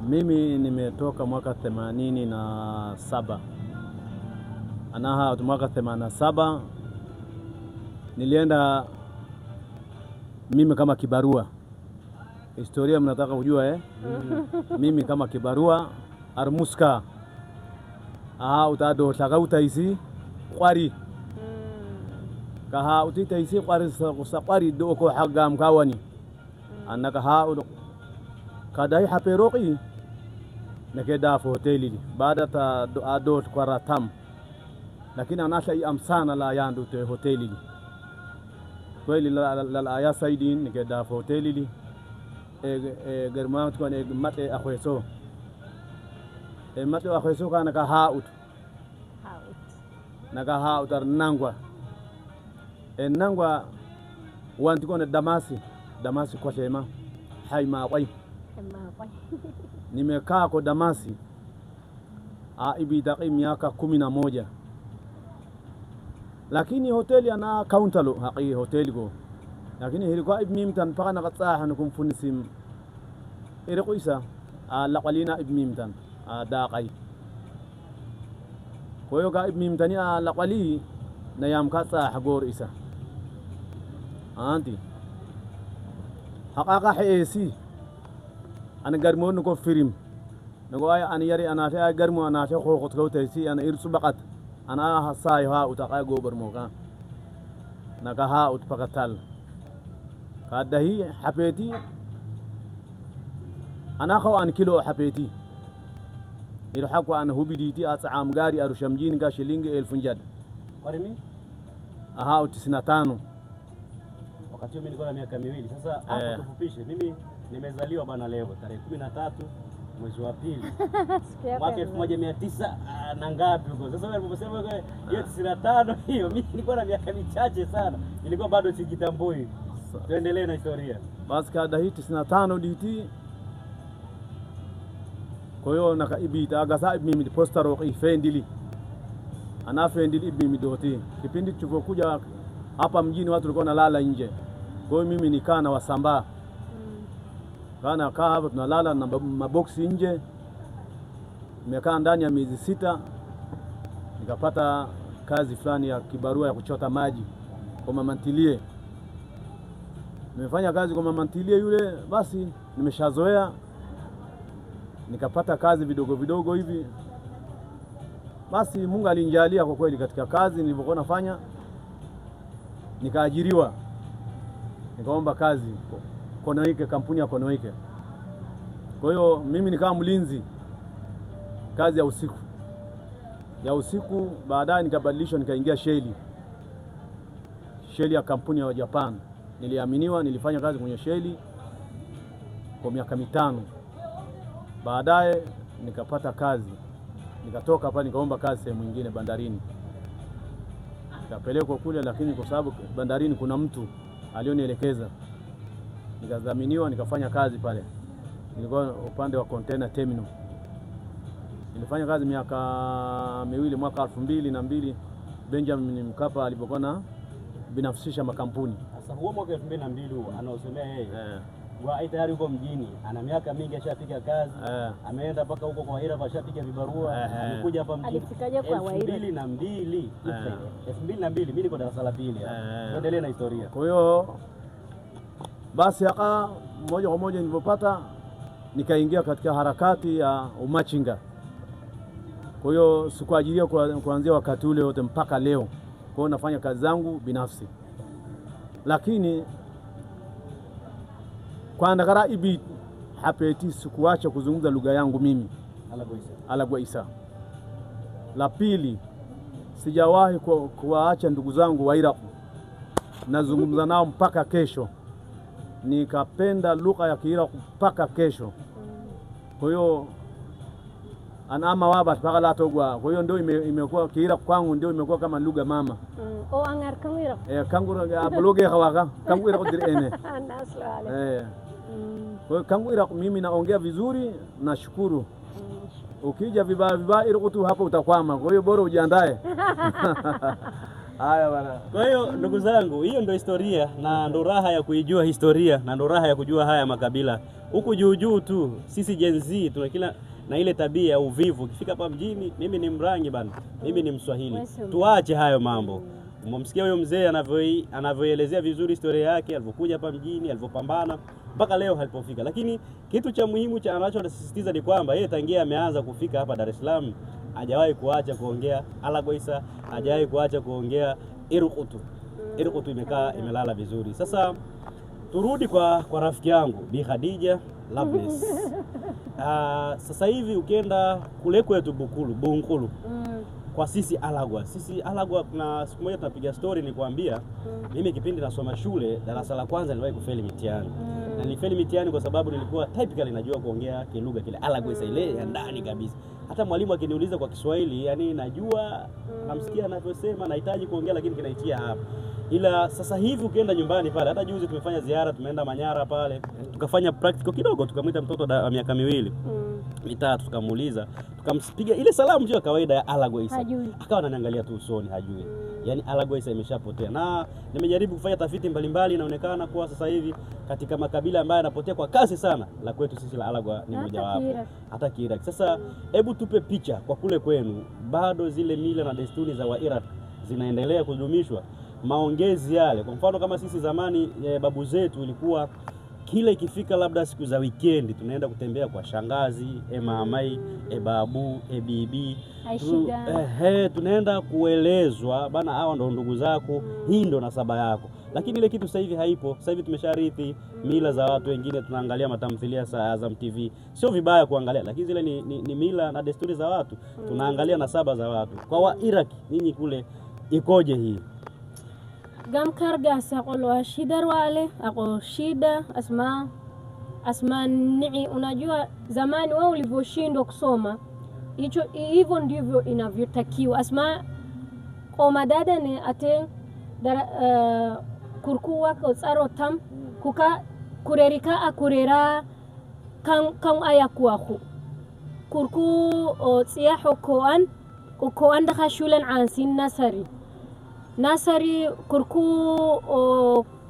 Mimi nimetoka mwaka 87. Anaha mwaka 87 nilienda mimi kama kibarua. Historia mnataka kujua Mimi kama kibarua Armuska. Utado saka utaisi kwari. Kaha utitaisi kwari sa kwari do ko hagam kawani. Anaka kadai haperoki nakeda hoteli baada ta adot kwaratam, lakini anasha amsana la yandu te hoteli kweli la aya saidin nakeda hoteli germa tukane mate akhweso mate akhweso kana ka haut naka haut nangwa nangwa wanti kone damasi kwa shema haima kwai nimekaa kwa Damasi ibidaki miaka 11, lakini hoteli ana countalo haqi hoteli go, lakini hilikuwa ibmimtan paka nakatsaha nukumfunisim irikuisa laqalina ibmimtan daqai koyo ka ibmimtani laqali nayam katsaha gor isa anti haqa heesi ana garmo nuko firim nuko ay ana yari ana ta garmo ana ta khokhot kawtaysi ana irsu baqat ana hasay ha utaqa gobar moka naka ha utpakatal kadahi hapeti ana khaw an kilo hapeti ilhaqu ana hubiditi at'am gari arushamjini ga shilingi 1000 jad qarimi aha 95 wakati mimi nilikuwa na miaka 2. Sasa hapo tufupishe, mimi nimezaliwa bana leo tarehe 13 mwezi wa pili mwaka 1900 na ngapi huko. Sasa wewe unaposema hiyo 95 hiyo, mimi nilikuwa na miaka michache sana, nilikuwa bado sijitambui. Tuendelee na historia. Basi kada hii 95 DT koyo naka ibita agasa mimi posta roqi fendili ana fendili mimi doti kipindi tulipokuja hapa mjini watu walikuwa nalala nje. Kwa mimi nikaa na Wasambaa. Kana kaa hapa tunalala na maboksi nje. Nimekaa ndani ya miezi 6 nikapata kazi fulani ya kibarua ya kuchota maji kwa mama ntilie. Nimefanya kazi kwa mama ntilie yule, basi nimeshazoea. Nikapata kazi vidogo vidogo hivi. Basi Mungu alinijalia kwa kweli katika kazi nilipokuwa nafanya. Nikaajiriwa. Nikaomba kazi Konoike, kampuni ya Konoike. Kwa hiyo mimi nikawa mlinzi kazi ya usiku. Baadaye nikabadilishwa nikaingia Shell ya kampuni ya Japan. Niliaminiwa, nilifanya kazi kwenye Shell kwa miaka 5. Baadaye nikapata kazi, nikatoka hapa nikaomba kazi sehemu nyingine bandarini. Nikapelekwa kule, lakini kwa sababu bandarini kuna mtu alionielekeza, nikadhaminiwa nikafanya kazi pale. Nilikuwa upande wa container terminal. Nilifanya kazi miaka 2, mwaka 2002 Benjamin Mkapa alipokuwa na binafsisha makampuni. Sasa huo mwaka 2002 anaosomea yeye wa tayari huko mjini, ana miaka mingi ashapiga kazi, ameenda mpaka huko kwa Waira ashapiga vibarua, amekuja hapa mjini. Alifikaje kwa Waira? 2002 mimi niko darasa la 2. Tuendelee na historia. Kwa hiyo basi moja kwa moja nilipopata nikaingia katika harakati ya umachinga. Kwa hiyo sikuajiriwa kuanzia wakati ule wote mpaka leo. Kwa hiyo nafanya kazi zangu binafsi. Lakini kwa ndakara ibi hapeti sikuacha kuzungumza lugha yangu mimi Alagwa Isa. La pili, sijawahi kuwaacha ndugu zangu Waira. Nazungumza nao mpaka kesho. Nikapenda lugha ya Kiira mpaka kesho. Kwa hiyo anama waba mpaka la togwa. Kwa hiyo ndio imekuwa Kiira kwangu, ndio imekuwa kama lugha mama. O angar kangwira. Kangura abloge khawaka. Kangwira kudirene. Naswale. Kwa hiyo kangwira mimi naongea vizuri, nashukuru. Ukija vibaya iliku tu hapo utakwama. Kwa hiyo bora ujiandae. Haya bwana. Kwa hiyo ndugu zangu, hiyo ndio historia na ndio raha ya kuijua historia na ndio raha ya kujua haya makabila. Huku juu tu sisi Gen Z tuna kila na ile tabia ya uvivu. Ukifika hapa mjini, mimi ni Mrangi bana, mimi ni Mswahili. Tuache hayo mambo. Mmsikia huyo mzee anavyoelezea vizuri historia yake, alipokuja hapa mjini, alipopambana mpaka leo alipofika. Lakini kitu cha muhimu cha anachosisitiza ni kwamba yeye tangia ameanza kufika hapa Dar es Salaam hajawahi kuacha kuongea Alagoisa, hajawahi kuacha kuongea Irukutu. Irukutu imelala vizuri. Sasa turudi kwa rafiki yangu Bi Khadija Loveness. Sasa hivi ukienda kule kwetu Bunkulu kwa sisi Alagwa na siku moja tunapiga story nikwambia mimi kipindi nasoma shule darasa la kwanza niliwahi kufeli mitihani. Na nilifeli mitihani kwa sababu nilikuwa typically najua kuongea kilugha kile Alagoisa ile ya ndani kabisa. Hata mwalimu akiniuliza kwa Kiswahili yani najua namsikia anavyosema nahitaji kuongea lakini kinaitia hapa. Ila sasa hivi ukienda nyumbani pale, hata juzi tumefanya ziara, tumeenda Manyara pale, tukafanya practical kidogo, tukamwita mtoto wa miaka 2 mitatu, tukamuuliza, tukampiga ile salamu tu ya kawaida ya Alagoisa. Akawa ananiangalia tu usoni, hajui. Yaani Alagoisa imeshapotea. Na nimejaribu kufanya tafiti mbalimbali, inaonekana kuwa sasa hivi katika makabila ambayo yanapotea kwa kasi sana, la kwetu sisi la Alagwa ni moja wapo. Hata Kiiraki. Sasa hebu tupe picha kwa kule kwenu, bado zile mila na desturi za Wairaq zinaendelea kudumishwa? Maongezi yale, kwa mfano kama sisi zamani babu zetu ilikuwa kila ikifika labda siku za weekend tunaenda kutembea kwa shangazi, mamai, babu, bibi, tunaenda kuelezwa bana, hawa ndo ndugu zako, hii ndo nasaba yako. Lakini ile kitu sasa hivi haipo. Sasa hivi tumesharithi mila za watu wengine, tunaangalia matamthilia za Azam TV. Sio vibaya kuangalia, lakini zile ni mila na desturi za watu. Tunaangalia nasaba za watu. Kwa Wairaki nyinyi kule ikoje hii? Gam kargasa qolo shidar wale ako shida asma nii. Unajua zamani wao ulivyoshindwa kusoma hicho hivyo ndivyo inavyotakiwa. Asma kwa madada ni ate kurkuwa ko tsaro tam kuka kurerika akurera kan ayakuahu kurku tsiyahu koan dakha shulan ansin nasari kurku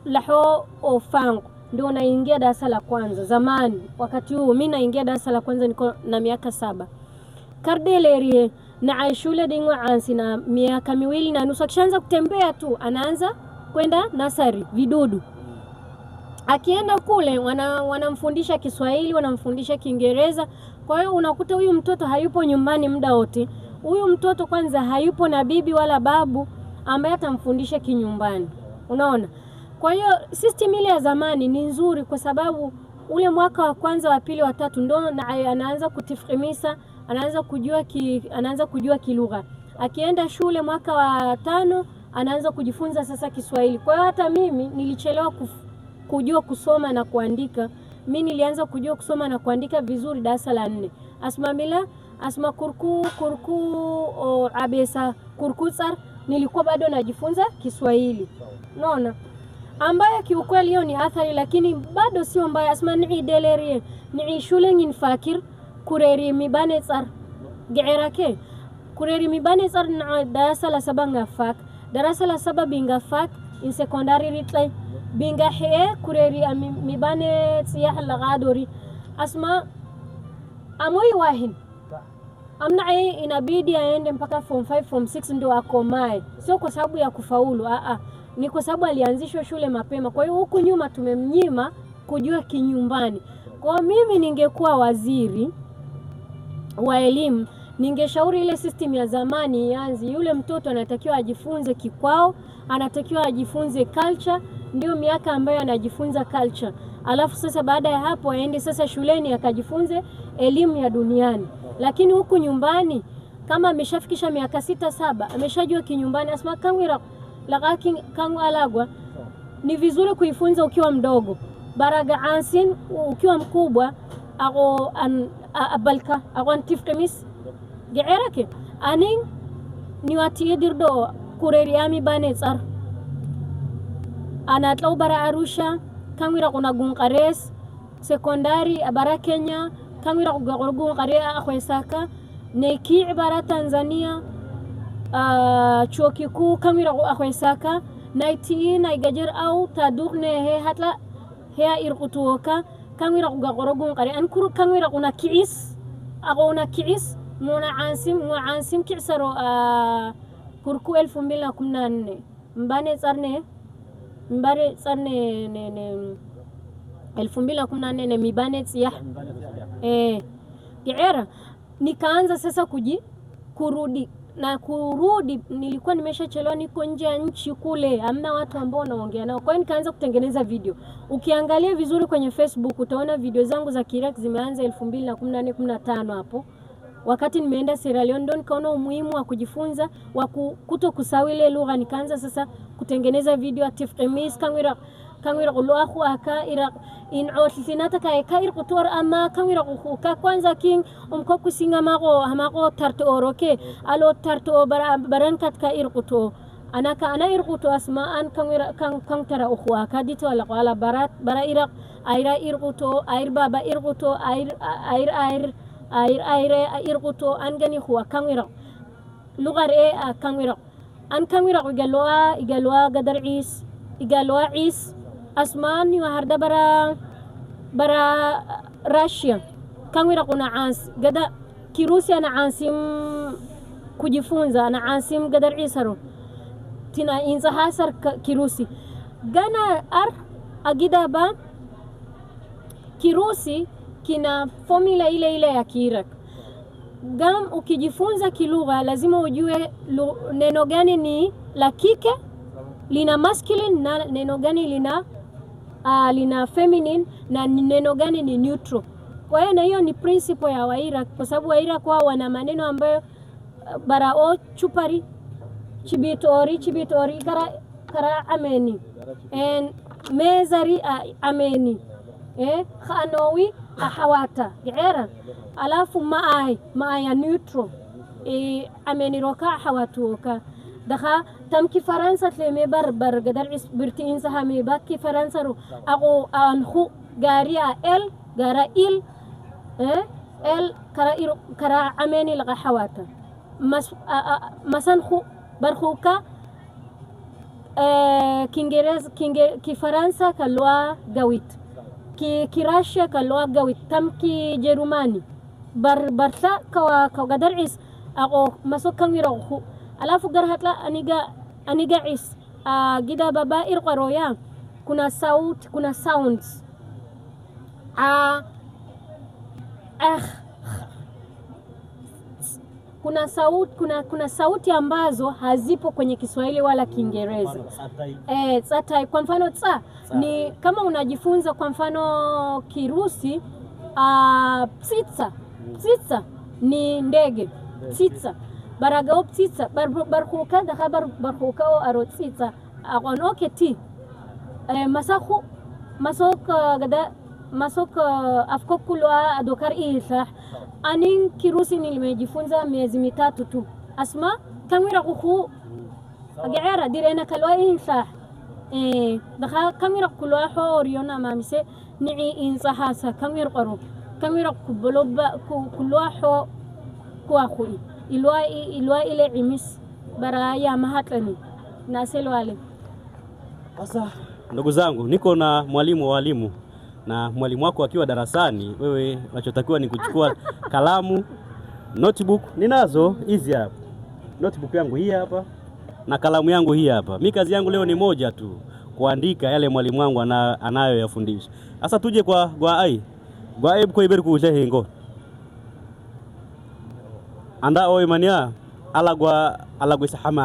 laho fang ndio naingia darasa la kwanza zamani. Wakati huo mimi naingia darasa la kwanza niko na miaka 7. Kardelerie na shule dingo ansina miaka 2 na nusu. Akishaanza kutembea tu anaanza kwenda nasari vidudu. Akienda kule wanamfundisha Kiswahili, wanamfundisha Kiingereza. Kwa hiyo unakuta huyu mtoto hayupo nyumbani muda wote. Huyu mtoto kwanza hayupo na bibi wala babu ambaye atamfundisha kinyumbani. Unaona? Kwa hiyo system ile ya zamani ni nzuri kwa sababu ule mwaka wa kwanza, wa pili, wa tatu ndo anaanza kutifrimisa, anaanza kujua kilugha. Akienda shule mwaka wa 5 anaanza kujifunza sasa Kiswahili. Kwa hiyo hata mimi nilichelewa kujua kusoma na kuandika. Mimi nilianza kujua kusoma na kuandika vizuri darasa la 4. Asma kurku abesa kurkutsar nilikuwa bado najifunza Kiswahili. Unaona? Ambayo kiukweli hiyo ni athari, lakini bado sio mbaya. Asma ni delerie ni shule nifakir kureri mibane tsar geerake kureri mibane tsar na darasa la 7 ngafak, darasa la 7 bingafak, in secondary ritlay binga he kureri mibane siyah lagadori. Asma amoi wahin amna inabidi aende mpaka form 5 form 6 ndio akomae. Sio kwa sababu ya kufaulu, ni kwa sababu alianzishwa shule mapema. Kwa hiyo huku nyuma tumemnyima kujua kinyumbani. Kwa mimi ningekuwa waziri wa elimu, ningeshauri ile system ya zamani ianze. Yule mtoto anatakiwa ajifunze kikwao, anatakiwa ajifunze culture, ndio miaka ambayo anajifunza culture. Alafu sasa baada ya hapo aende sasa shuleni akajifunze elimu ya duniani. Lakini huku nyumbani kama ameshafikisha miaka 6-7 ameshajua kinyumbani. Asma kangwira lagaki kangu Alagwa ni vizuri kuifunza ukiwa mdogo. Baraga ansin ukiwa mkubwa ako abalka ako antifremis geerake aning ni watie dirdo kureri ami bane tsar ana tlaw bara Arusha kangwira kuna gunqares sekondari bara Kenya kangwira kugagorugu qarea akhwesaka neki ibara Tanzania chuo kikuu kamira akhwesaka naiti na igajer au tadurne he hatla he irqutuoka kamira gaqorogun qari an kur kamira una kiis agona kiis muna ansim kisaro kurku 2014 mbane tsarne 2014 mibane tsiyah kiera nikaanza sasa kurudi nilikuwa nimeshachelewa, niko nje ya nchi kule, hamna watu ambao naongea nao. Kwa hiyo nikaanza kutengeneza video. Ukiangalia vizuri kwenye Facebook utaona video zangu za Kiiraq zimeanza 2014-15 hapo. Wakati nimeenda Sierra Leone ndo nikaona umuhimu wa kujifunza wa kutokusahau ile lugha, nikaanza sasa kutengeneza video atif qamis kangwira qulwahu aka Iraq in otlinaata ka irqutor ama kangwira ka kwanza king umko singa mako tarto oroke alo tarto barankat ka irquto ana irquto asma an kangwira kang tara ukhwa ka dito ala bara Iraq aira irquto air baba irquto air irquto angani huwa kangwira lugar kangwira an kangwira igalwa gadar igalwa is asmani wa harda bara Russia kangwira kuna ans gada kirusi ana ansim kujifunza ana ansim gadar isaro tina inza hasar kirusi gana agida ba kirusi kina formula ile ya Kiiraq. Gam ukijifunza kilugha lazima ujue neno gani ni la kike lina masculine na neno gani lina feminine na neno gani ni neutral. Kwa hiyo na hiyo ni principle ya Wairaq, kwa sababu Wairaq wao wana maneno ambayo barao chupari chibitori kara ameni and mezari ameni khanowi ahawata gera alafu maaya neutral ameni roka hawatuoka dakha tamki faransa tleme bar gadar isbirti insa hame bakki faransa ro ako anhu garia el gara il el kara ameni laga hawata masanhu barhuka ki faransa kalwa gawit ki Russia kalwa gawit tamki Jerumani barta ka gadar is ako masokang wirahu alafu garhatla aniga is gida baba irqaroya kuna sounds kuna sauti ambazo hazipo kwenye Kiswahili wala Kiingereza. Tsatai kwa mfano ni kama unajifunza kwa mfano Kirusi psitsa ni ndege psitsa baragao psitsa barhuka da khabar barhuka o aro psitsa agonoke ti masok afkokulwa adokar isah anin Kirusi nilimejifunza miezi mitatu tu asma kamera kuhu agera direna kalwa insah dakha kamera kulwa horiona mamise ni insahasa kamera qaro kamera kuboloba kulwa ho kwa khui ilwa ile imis baraya mahatani naselo wale. Sasa ndugu zangu, niko na mwalimu wa walimu na mwalimu wako akiwa darasani, wewe unachotakiwa ni kuchukua kalamu, notebook ninazo hizi hapa. Notebook yangu hii hapa na kalamu yangu hii hapa. Mimi kazi yangu leo ni moja tu, kuandika yale mwalimu wangu anayoyafundisha. Sasa tuje kwa Gwaib ko iber ku hengo. Anda o imania alagwa sahama